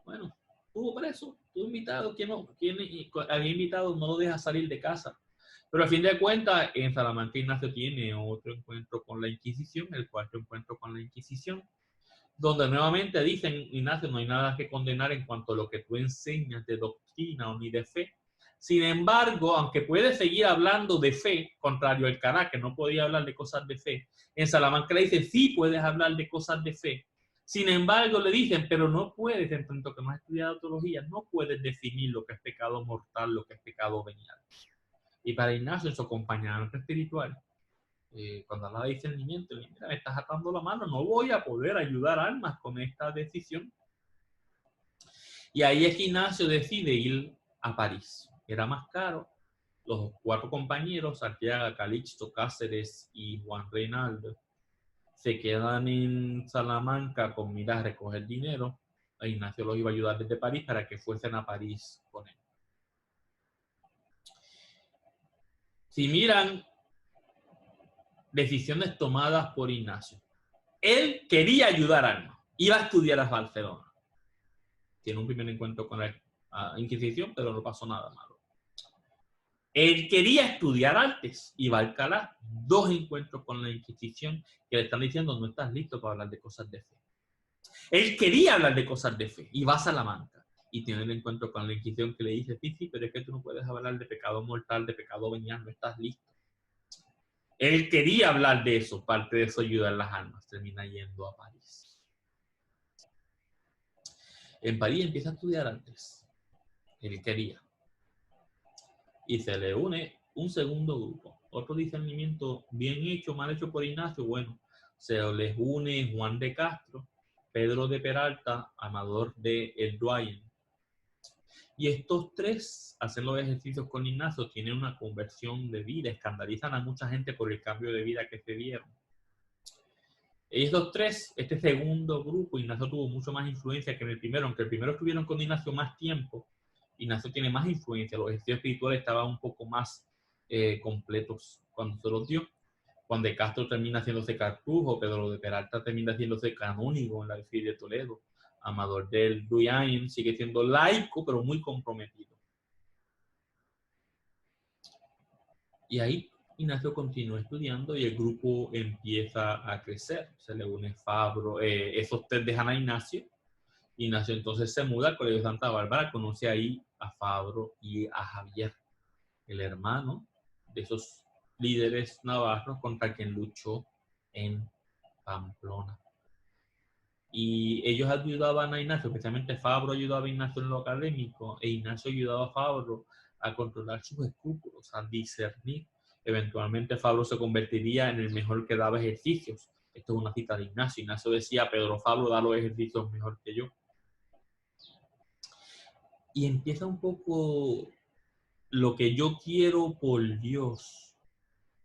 Bueno, estuvo preso, estuvo invitado. ¿Quién había invitado no lo deja salir de casa? Pero a fin de cuentas, en Salamanca Ignacio tiene otro encuentro con la Inquisición, el cuarto encuentro con la Inquisición, donde nuevamente dicen, Ignacio, no hay nada que condenar en cuanto a lo que tú enseñas de doctrina o ni de fe. Sin embargo, aunque puedes seguir hablando de fe, contrario al Alcalá, que no podía hablar de cosas de fe, en Salamanca le dicen, sí puedes hablar de cosas de fe. Sin embargo, le dicen, pero no puedes, en tanto que no has estudiado teología, no puedes definir lo que es pecado mortal, lo que es pecado venial. Y para Ignacio, su acompañante espiritual, cuando habla de discernimiento, mira, me estás atando la mano, no voy a poder ayudar almas con esta decisión. Y ahí es que Ignacio decide ir a París. Era más caro. Los 4 compañeros, Arteaga, Calixto, Cáceres y Juan Reinaldo, se quedan en Salamanca con miras a recoger dinero. A Ignacio los iba a ayudar desde París para que fuesen a París con él. Si miran, decisiones tomadas por Ignacio. Él quería ayudar a almas. Iba a estudiar a Barcelona. Tiene un primer encuentro con la Inquisición, pero no pasó nada malo. Él quería estudiar artes. Iba a Alcalá. 2 encuentros con la Inquisición que le están diciendo no estás listo para hablar de cosas de fe. Él quería hablar de cosas de fe. Y va a Salamanca. Y tiene el encuentro con la Inquisición que le dice, sí, pero es que tú no puedes hablar de pecado mortal, de pecado venial, no estás listo. Él quería hablar de eso, parte de eso ayudar a las almas. Termina yendo a París. En París empieza a estudiar artes. Él quería. Y se le une un segundo grupo. Otro discernimiento bien hecho, mal hecho por Ignacio, bueno, se les une Juan de Castro, Pedro de Peralta, Amador de El Duayen. Y estos 3 hacen los ejercicios con Ignacio, tienen una conversión de vida, escandalizan a mucha gente por el cambio de vida que se dieron. Estos 3, este segundo grupo, Ignacio tuvo mucho más influencia que en el primero, aunque el primero estuvieron con Ignacio más tiempo. Ignacio tiene más influencia, los ejercicios espirituales estaban un poco más completos cuando se los dio. Juan de Castro termina haciéndose cartujo, Pedro de Peralta termina haciéndose canónigo en la diócesis de Toledo. Amador del Duayen sigue siendo laico, pero muy comprometido. Y ahí Ignacio continúa estudiando y el grupo empieza a crecer. Se le une Fabro, esos 3 dejan a Ignacio. Ignacio entonces se muda al Colegio de Santa Bárbara, conoce ahí a Fabro y a Javier, el hermano de esos líderes navarros contra quien luchó en Pamplona. Y ellos ayudaban a Ignacio, especialmente Fabro ayudaba a Ignacio en lo académico, e Ignacio ayudaba a Fabro a controlar sus escrúpulos, a discernir. Eventualmente Fabro se convertiría en el mejor que daba ejercicios. Esto es una cita de Ignacio. Ignacio decía, Pedro Fabro da los ejercicios mejor que yo. Y empieza un poco lo que yo quiero por Dios,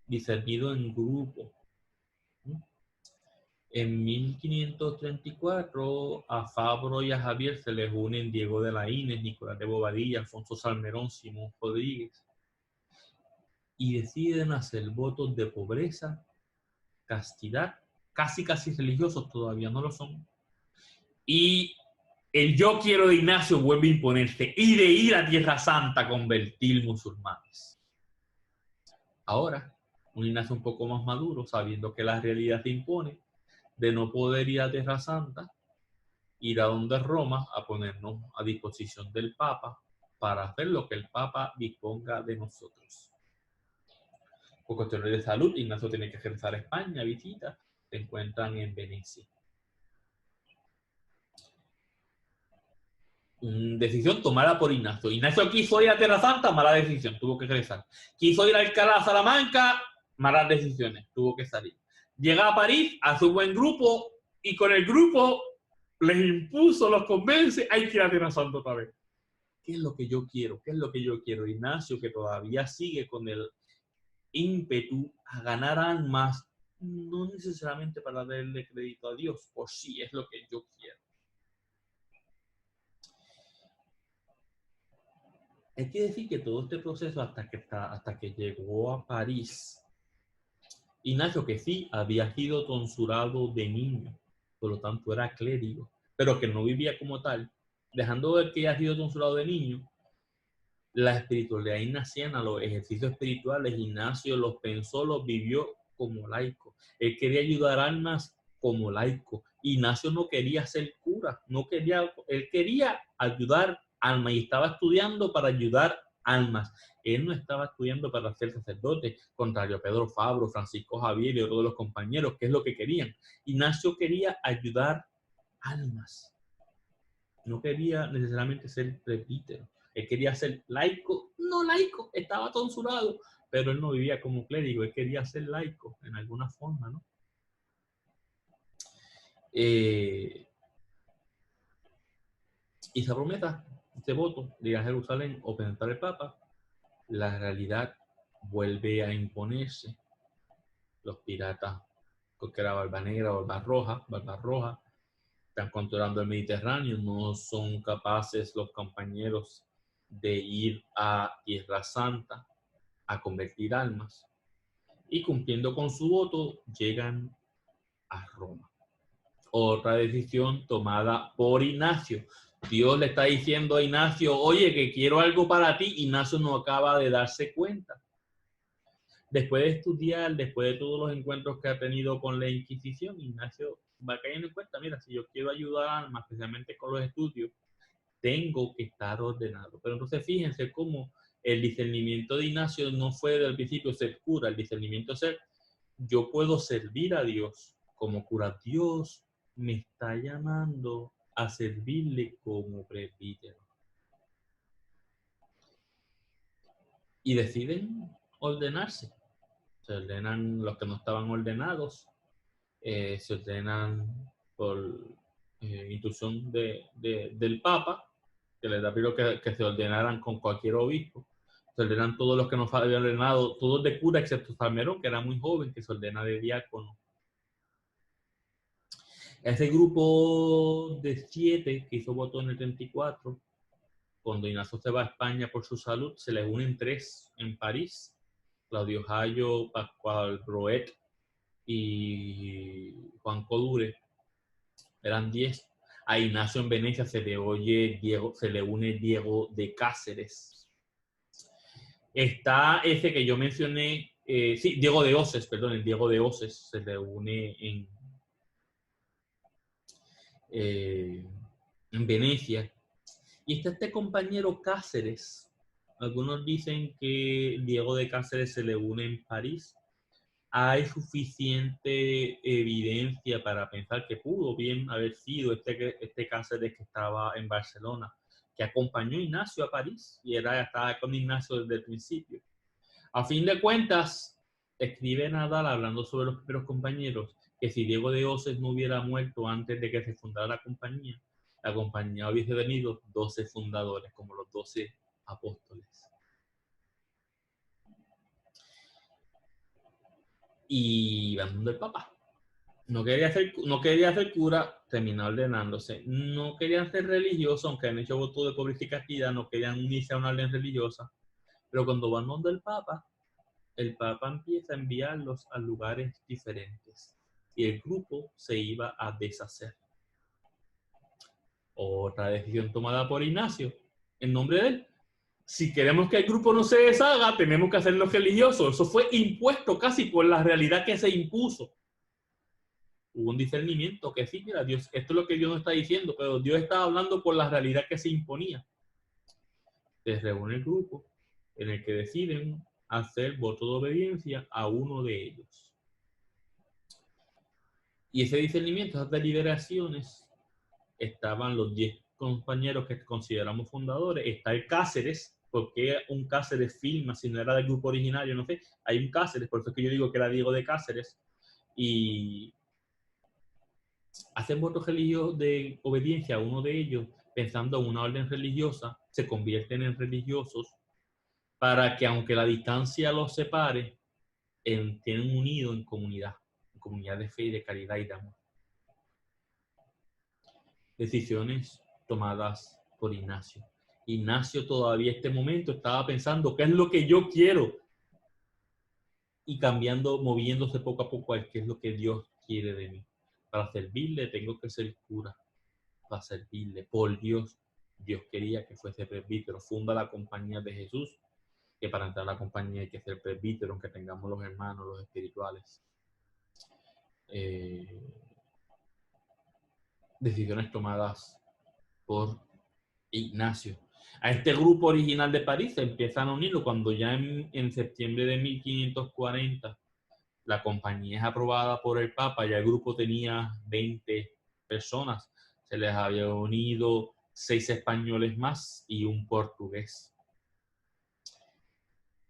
discernido en grupo. En 1534 a Fabro y a Javier se les unen Diego de Laínez, Nicolás de Bobadilla, Alfonso Salmerón, Simón Rodríguez, y deciden hacer votos de pobreza, castidad, casi religiosos, todavía no lo son, y el yo quiero de Ignacio vuelve a imponerse y de ir a Tierra Santa a convertir musulmanes. Ahora, un Ignacio un poco más maduro, sabiendo que la realidad se impone, de no poder ir a Tierra Santa, ir a donde Roma a ponernos a disposición del Papa para hacer lo que el Papa disponga de nosotros. Por cuestiones de salud, Ignacio tiene que regresar a España, visita, se encuentran en Venecia. Decisión tomada por Ignacio. Ignacio quiso ir a Tierra Santa, mala decisión, tuvo que regresar. Quiso ir a Alcalá a Salamanca, malas decisiones, tuvo que salir. Llega a París, hace un buen grupo y con el grupo les impuso, los convence, hay que ir a Tierra Santa otra vez. ¿Qué es lo que yo quiero? ¿Qué es lo que yo quiero? Ignacio, que todavía sigue con el ímpetu a ganar almas, no necesariamente para darle crédito a Dios, por sí es lo que yo quiero. Hay que decir que todo este proceso hasta que llegó a París, Ignacio, que sí había sido tonsurado de niño, por lo tanto era clérigo, pero que no vivía como tal, dejando ver que había sido tonsurado de niño, la espiritualidad ignaciana, los ejercicios espirituales, Ignacio los pensó, los vivió como laico. Él quería ayudar almas como laico. Ignacio no quería ser cura, él quería ayudar almas y estaba estudiando para ayudar almas. Él no estaba estudiando para ser sacerdote, contrario a Pedro Fabro, Francisco Javier y todos los compañeros, que es lo que querían. Ignacio quería ayudar almas. No quería necesariamente ser presbítero. Él quería ser laico, no laico, estaba tonsurado, pero él no vivía como clérigo, él quería ser laico en alguna forma, ¿no? Y esa promesa, este voto de ir a Jerusalén o presentar al Papa, la realidad vuelve a imponerse. Los piratas, que era Barba Negra, Barba Roja, están controlando el Mediterráneo, no son capaces los compañeros de ir a Tierra Santa a convertir almas y cumpliendo con su voto llegan a Roma. Otra decisión tomada por Ignacio. Dios le está diciendo a Ignacio, oye, que quiero algo para ti. Ignacio no acaba de darse cuenta. Después de estudiar, después de todos los encuentros que ha tenido con la Inquisición, Ignacio va cayendo en cuenta, mira, si yo quiero ayudar a almas, especialmente con los estudios, tengo que estar ordenado. Pero entonces fíjense cómo el discernimiento de Ignacio no fue del principio ser cura, el discernimiento es ser, yo puedo servir a Dios como cura. Dios me está llamando a servirle como presbítero. Y deciden ordenarse. Se ordenan los que no estaban ordenados, se ordenan por instrucción del Papa, que les da primero que se ordenaran con cualquier obispo. Se ordenan todos los que no habían ordenado, todos de cura, excepto Salmerón, que era muy joven, que se ordena de diácono. Ese grupo de 7 que hizo voto en el 34, cuando Ignacio se va a España por su salud, se les unen 3 en París: Claudio Jayo, Pascual Roet y Juan Codure. Eran 10. A Ignacio en Venecia se le une Diego de Cáceres. Está ese que yo mencioné, sí, Diego de Oces, perdón, el Diego de Oces se le une en Venecia. Y está este compañero Cáceres. Algunos dicen que Diego de Cáceres se le une en París. Hay suficiente evidencia para pensar que pudo bien haber sido este Cáceres que estaba en Barcelona, que acompañó a Ignacio a París y estaba con Ignacio desde el principio. A fin de cuentas, escribe Nadal hablando sobre los primeros compañeros, que si Diego de Oces no hubiera muerto antes de que se fundara la compañía hubiese tenido 12 fundadores, como los 12 apóstoles. Y van donde el Papa. No quería ser cura, terminó ordenándose. No querían ser religiosos, aunque han hecho voto de pobreza y castidad, no querían unirse a una orden religiosa. Pero cuando van donde el Papa empieza a enviarlos a lugares diferentes. Y el grupo se iba a deshacer. Otra decisión tomada por Ignacio, en nombre de él. Si queremos que el grupo no se deshaga, tenemos que hacerlo religioso. Eso fue impuesto casi por la realidad que se impuso. Hubo un discernimiento que sí, mira, Dios, esto es lo que Dios nos está diciendo, pero Dios estaba hablando por la realidad que se imponía. Se reúne el grupo en el que deciden hacer voto de obediencia a uno de ellos. Y ese discernimiento, esas deliberaciones, estaban los 10 compañeros que consideramos fundadores. Está el Cáceres. ¿Por qué un Cáceres firma si no era del grupo originario? No sé. Hay un Cáceres, por eso es que yo digo que era Diego de Cáceres. Y hacen votos religiosos de obediencia a uno de ellos, pensando en una orden religiosa, se convierten en religiosos para que, aunque la distancia los separe, tienen unido en comunidad de fe y de caridad y de amor. Decisiones tomadas por Ignacio. Ignacio todavía en este momento estaba pensando qué es lo que yo quiero y cambiando, moviéndose poco a poco a qué es lo que Dios quiere de mí. Para servirle tengo que ser cura, para servirle por Dios. Dios quería que fuese presbítero. Funda la Compañía de Jesús, que para entrar a la compañía hay que ser presbítero, aunque tengamos los hermanos, los espirituales. Decisiones tomadas por Ignacio. A este grupo original de París se empiezan a unirlo cuando ya en septiembre de 1540 la compañía es aprobada por el Papa, ya el grupo tenía 20 personas, se les había unido 6 españoles más y un portugués.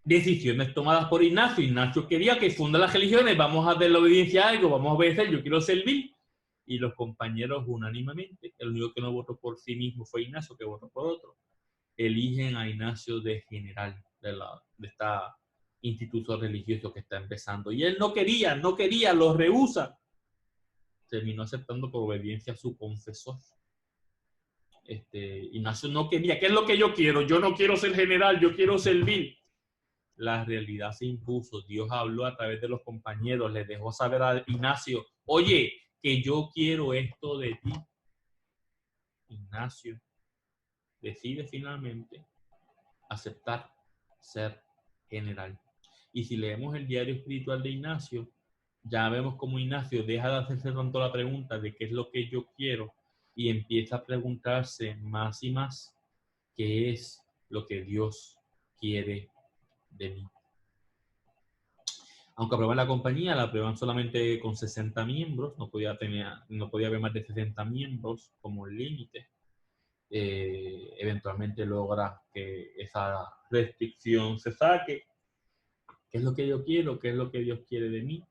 Decisiones tomadas por Ignacio. Ignacio quería que funda las religiones, vamos a dar la obediencia a algo, vamos a obedecer, yo quiero servir. Y los compañeros unánimemente, el único que no votó por sí mismo fue Ignacio, que votó por otro, eligen a Ignacio de general de esta instituto religioso que está empezando. Y él no quería, lo rehúsa. Terminó aceptando por obediencia a su confesor. Ignacio no quería. ¿Qué es lo que yo quiero? Yo no quiero ser general, yo quiero servir. La realidad se impuso. Dios habló a través de los compañeros, les dejó saber a Ignacio, oye, que yo quiero esto de ti. Ignacio decide finalmente aceptar ser general. Y si leemos el diario espiritual de Ignacio, ya vemos cómo Ignacio deja de hacerse tanto la pregunta de qué es lo que yo quiero y empieza a preguntarse más y más qué es lo que Dios quiere de mí. Aunque aprueban la compañía, la aprueban solamente con 60 miembros, no podía haber más de 60 miembros como límite. Eventualmente logra que esa restricción se saque. ¿Qué es lo que yo quiero? ¿Qué es lo que Dios quiere de mí?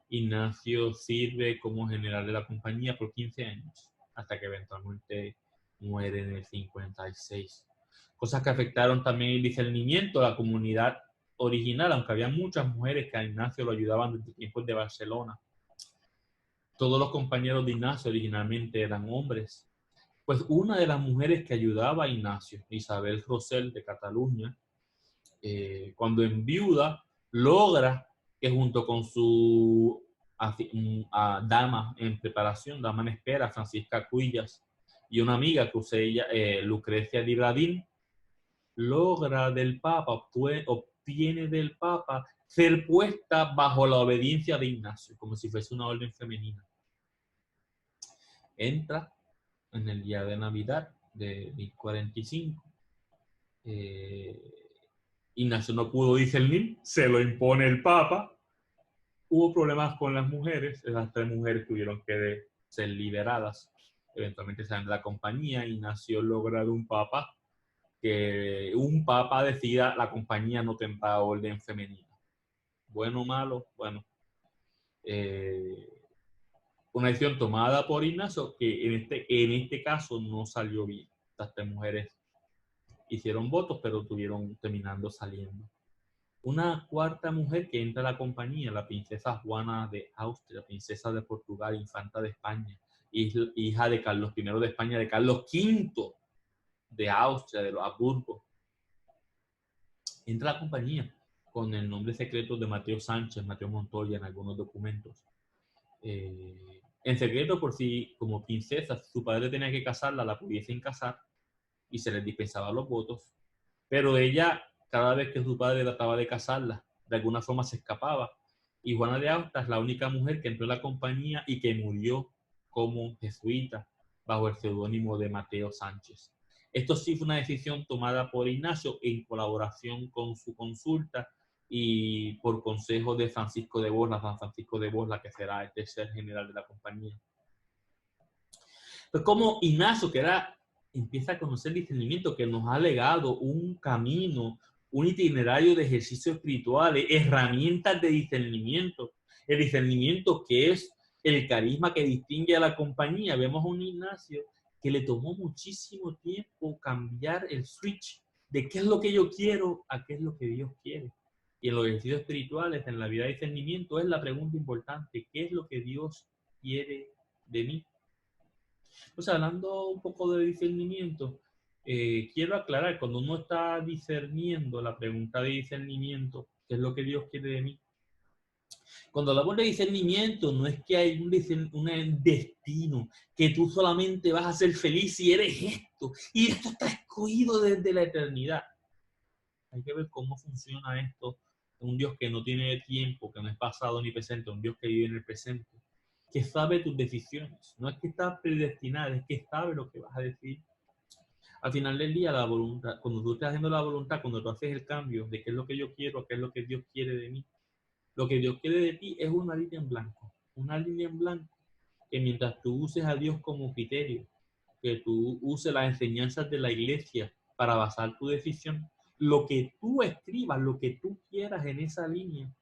Ignacio sirve como general de la compañía por 15 años, hasta que eventualmente muere en el 56. Cosas que afectaron también el discernimiento, la comunidad original, aunque había muchas mujeres que a Ignacio lo ayudaban desde tiempos de Barcelona. Todos los compañeros de Ignacio originalmente eran hombres. Pues una de las mujeres que ayudaba a Ignacio, Isabel Rosell de Cataluña, cuando enviuda, logra que junto con su dama en preparación, dama en espera, Francisca Cuillas, y una amiga que usé ella, Lucrecia Di Radín, logra del Papa, obtiene del Papa ser puesta bajo la obediencia de Ignacio, como si fuese una orden femenina. Entra en el día de Navidad de 1045. Ignacio no pudo discernir, se lo impone el Papa. Hubo problemas con las mujeres, esas 3 mujeres tuvieron que ser liberadas. Eventualmente salen de la compañía. Ignacio logra de un Papa que un Papa decida la compañía no tendrá orden femenina. Bueno o malo, bueno. Una decisión tomada por Ignacio que en este caso no salió bien. Estas 3 mujeres hicieron votos, pero terminando saliendo. Una cuarta mujer que entra a la compañía, la princesa Juana de Austria, princesa de Portugal, infanta de España, hija de Carlos I de España, de Carlos V de Austria, de los Habsburgo. Entra a la compañía con el nombre secreto de Mateo Sánchez, Mateo Montoya en algunos documentos. en secreto por si, como princesa, su padre tenía que casarla, la pudiesen casar y se les dispensaba los votos. Pero ella, cada vez que su padre trataba de casarla, de alguna forma se escapaba. Y Juana de Austria es la única mujer que entró en la compañía y que murió como jesuita bajo el seudónimo de Mateo Sánchez. Esto sí fue una decisión tomada por Ignacio en colaboración con su consulta y por consejo de Francisco de Borla, San Francisco de Borla, que será el tercer general de la compañía. Pues como Ignacio, empieza a conocer el discernimiento, que nos ha legado un camino, un itinerario de ejercicios espirituales, herramientas de discernimiento. El discernimiento que es el carisma que distingue a la compañía. Vemos a un Ignacio que le tomó muchísimo tiempo cambiar el switch de qué es lo que yo quiero a qué es lo que Dios quiere. Y en los ejercicios espirituales, en la vida de discernimiento, es la pregunta importante: ¿qué es lo que Dios quiere de mí? Pues hablando un poco de discernimiento, quiero aclarar, cuando uno está discerniendo, la pregunta de discernimiento, ¿qué es lo que Dios quiere de mí? Cuando hablamos de discernimiento, no es que hay un destino, que tú solamente vas a ser feliz si eres esto, y esto está escogido desde la eternidad. Hay que ver cómo funciona esto. Un Dios que no tiene tiempo, que no es pasado ni presente, un Dios que vive en el presente, que sabe tus decisiones. No es que está predestinado, es que sabe lo que vas a decir. Al final del día, la voluntad, cuando tú estás haciendo la voluntad, cuando tú haces el cambio de qué es lo que yo quiero, qué es lo que Dios quiere de mí, lo que Dios quiere de ti es una línea en blanco. Una línea en blanco que mientras tú uses a Dios como criterio, que tú uses las enseñanzas de la iglesia para basar tu decisión, lo que tú escribas, lo que tú quieras en esa línea,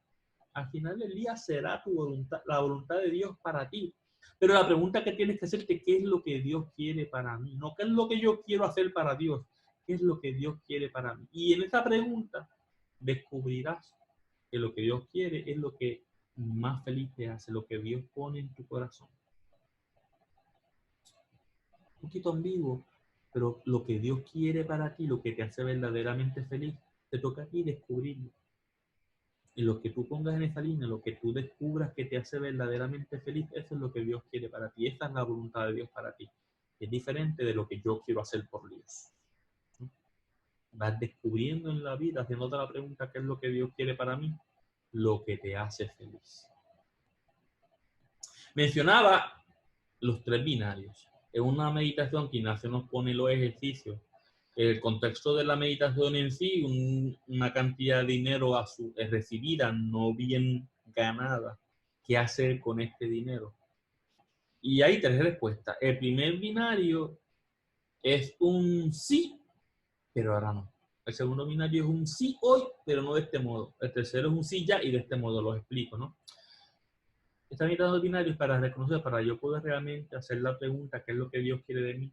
al final del día será tu voluntad, la voluntad de Dios para ti. Pero la pregunta que tienes que hacerte: ¿qué es lo que Dios quiere para mí? No qué es lo que yo quiero hacer para Dios, ¿qué es lo que Dios quiere para mí? Y en esa pregunta descubrirás que lo que Dios quiere es lo que más feliz te hace, lo que Dios pone en tu corazón. Un poquito ambiguo, pero lo que Dios quiere para ti, lo que te hace verdaderamente feliz, te toca a ti descubrirlo. Y lo que tú pongas en esa línea, lo que tú descubras que te hace verdaderamente feliz, eso es lo que Dios quiere para ti. Esa es la voluntad de Dios para ti. Es diferente de lo que yo quiero hacer por Dios. Vas descubriendo en la vida, haciéndote la pregunta: ¿qué es lo que Dios quiere para mí? Lo que te hace feliz. Mencionaba los tres binarios. Es una meditación que Ignacio nos pone los ejercicios. El contexto de la meditación en sí, una cantidad de dinero recibida, no bien ganada. ¿Qué hacer con este dinero? Y hay tres respuestas. El primer binario es un sí, pero ahora no. El segundo binario es un sí hoy, pero no de este modo. El tercero es un sí ya y de este modo. Lo explico, ¿no? Esta meditación binario es para reconocer, para yo poder realmente hacer la pregunta: ¿qué es lo que Dios quiere de mí?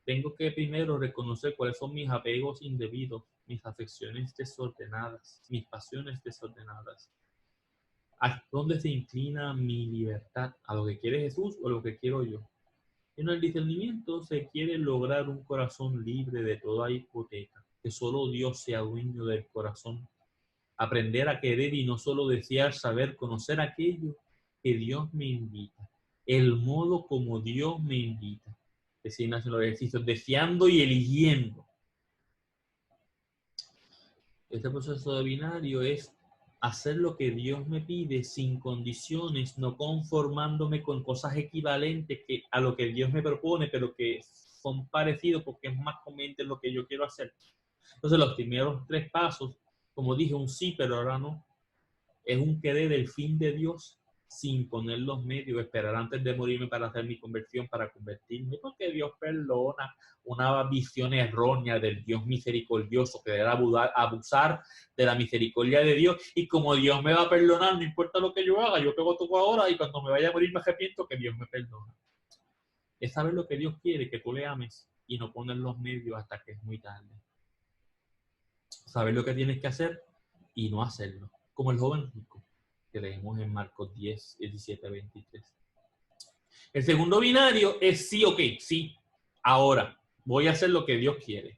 Tengo que primero reconocer cuáles son mis apegos indebidos, mis afecciones desordenadas, mis pasiones desordenadas. ¿A dónde se inclina mi libertad? ¿A lo que quiere Jesús o a lo que quiero yo? En el discernimiento se quiere lograr un corazón libre de toda hipoteca, que solo Dios sea dueño del corazón. Aprender a querer y no solo desear, saber, conocer aquello que Dios me invita, el modo como Dios me invita. Decir, hacen los ejercicios, deseando y eligiendo. Este proceso de binario es hacer lo que Dios me pide sin condiciones, no conformándome con cosas equivalentes a lo que Dios me propone, pero que son parecidos porque es más conveniente lo que yo quiero hacer. Entonces, los primeros tres pasos, como dije, un sí, pero ahora no, es un querer del fin de Dios sin poner los medios, esperar antes de morirme para hacer mi conversión, para convertirme, porque Dios perdona. Una visión errónea del Dios misericordioso, querer abusar de la misericordia de Dios, y como Dios me va a perdonar, no importa lo que yo haga, yo pego todo ahora y cuando me vaya a morir me arrepiento, que Dios me perdona. Es saber lo que Dios quiere, que tú le ames y no poner los medios hasta que es muy tarde. Saber lo que tienes que hacer y no hacerlo, como el joven rico que leemos en Marcos 10, 17, 23. El segundo binario es sí, ok, sí, ahora voy a hacer lo que Dios quiere,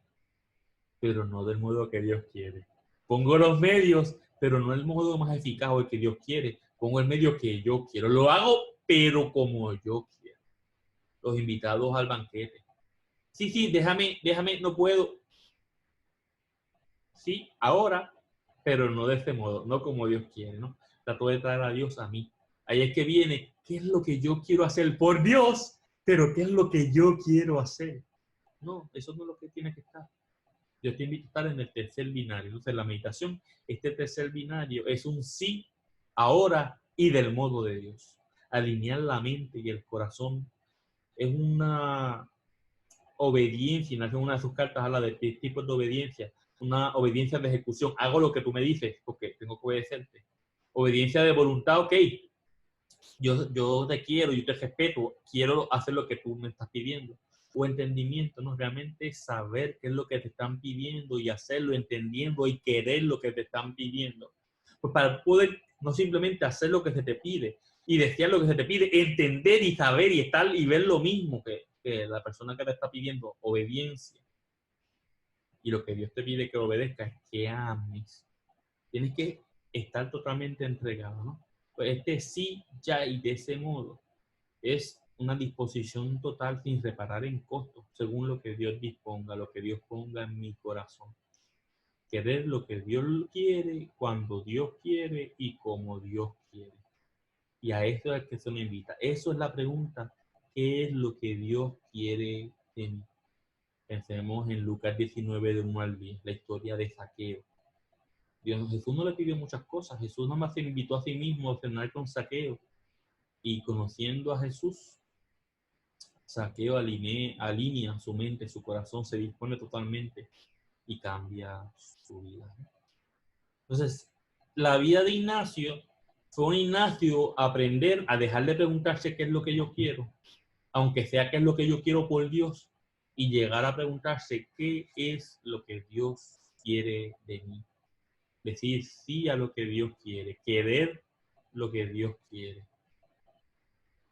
pero no del modo que Dios quiere. Pongo los medios, pero no el modo más eficaz o el que Dios quiere. Pongo el medio que yo quiero. Lo hago pero como yo quiero. Los invitados al banquete. Sí, déjame, no puedo. Sí, ahora, pero no de este modo, no como Dios quiere, ¿no? Trato de traer a Dios a mí. Ahí es que viene, ¿qué es lo que yo quiero hacer por Dios? Pero ¿qué es lo que yo quiero hacer? No, eso no es lo que tiene que estar. Yo te invito a estar en el tercer binario. Entonces, la meditación, este tercer binario es un sí, ahora y del modo de Dios. Alinear la mente y el corazón es una obediencia, y una de sus cartas habla de tipos de obediencia, una obediencia de ejecución. Hago lo que tú me dices porque tengo que obedecerte. Obediencia de voluntad, ok. Yo te quiero, yo te respeto, quiero hacer lo que tú me estás pidiendo. O entendimiento, ¿no? Realmente saber qué es lo que te están pidiendo y hacerlo entendiendo y querer lo que te están pidiendo. Pues para poder no simplemente hacer lo que se te pide y desear lo que se te pide, entender y saber y estar y ver lo mismo que la persona que te está pidiendo, obediencia. Y lo que Dios te pide que obedezca es que ames. Tienes que estar totalmente entregado, ¿no? Pues este sí, ya y de ese modo es una disposición total sin reparar en costos, según lo que Dios disponga, lo que Dios ponga en mi corazón. Querer lo que Dios quiere, cuando Dios quiere y como Dios quiere. Y a eso es que se me invita. Eso es la pregunta. ¿Qué es lo que Dios quiere de mí? Pensemos en Lucas 19, de 1 al 10, la historia de Zaqueo. Jesús no le pidió muchas cosas. Jesús nada más se invitó a sí mismo a cenar con Zaqueo. Y conociendo a Jesús, Zaqueo alinea su mente, su corazón, se dispone totalmente y cambia su vida. Entonces, la vida de Ignacio fue un Ignacio aprender a dejar de preguntarse qué es lo que yo quiero, aunque sea qué es lo que yo quiero por Dios, y llegar a preguntarse qué es lo que Dios quiere de mí. Decir sí a lo que Dios quiere, querer lo que Dios quiere,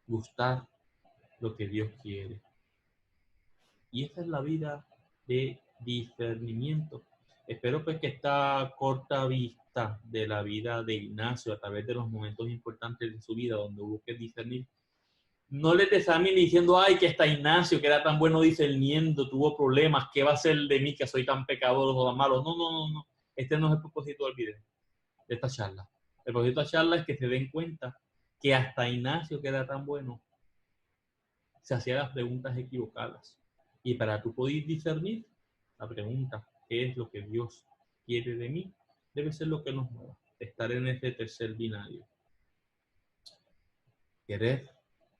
gustar lo que Dios quiere. Y esa es la vida de discernimiento. Espero pues que esta corta vista de la vida de Ignacio a través de los momentos importantes de su vida donde hubo que discernir, no les examine diciendo, ay, que está Ignacio, que era tan bueno discerniendo, tuvo problemas, ¿qué va a ser de mí que soy tan pecador o tan malo? No. Este no es el propósito del video, de esta charla. El propósito de esta charla es que se den cuenta que hasta Ignacio, que era tan bueno, se hacía las preguntas equivocadas. Y para tú poder discernir, la pregunta, ¿qué es lo que Dios quiere de mí? Debe ser lo que nos mueva. Estar en ese tercer binario. Querer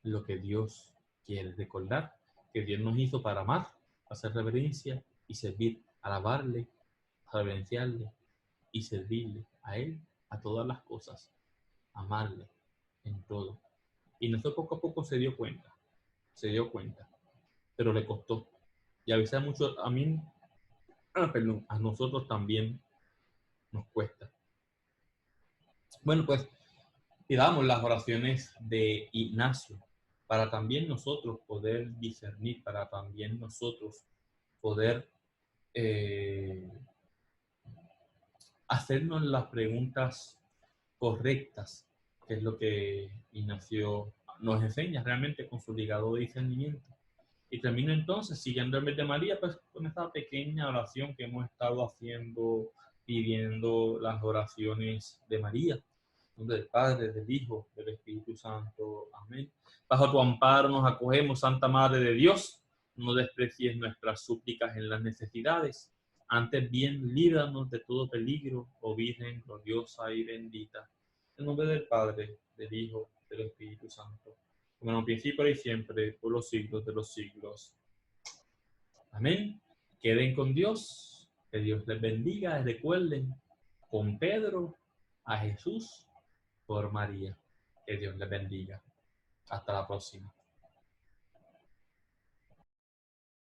lo que Dios quiere. Recordar que Dios nos hizo para amar, hacer reverencia y servir, alabarle, reverenciarle y servirle a Él, a todas las cosas, amarle en todo. Y nosotros poco a poco se dio cuenta, pero le costó. Y a veces mucho, a nosotros también nos cuesta. Bueno, pues pidamos las oraciones de Ignacio para también nosotros poder discernir, para también nosotros poder hacernos las preguntas correctas, que es lo que Ignacio nos enseña realmente con su ligado de discernimiento. Y termino entonces, siguiendo el mes de María, pues con esta pequeña oración que hemos estado haciendo, pidiendo las oraciones de María. En nombre del Padre, del Hijo, del Espíritu Santo. Amén. Bajo tu amparo nos acogemos, Santa Madre de Dios. No desprecies nuestras súplicas en las necesidades. Antes bien, líbranos de todo peligro, oh Virgen gloriosa y bendita. En nombre del Padre, del Hijo, del Espíritu Santo. Como en un principio y siempre, por los siglos de los siglos. Amén. Queden con Dios. Que Dios les bendiga. Recuerden, con Pedro, a Jesús, por María. Que Dios les bendiga. Hasta la próxima.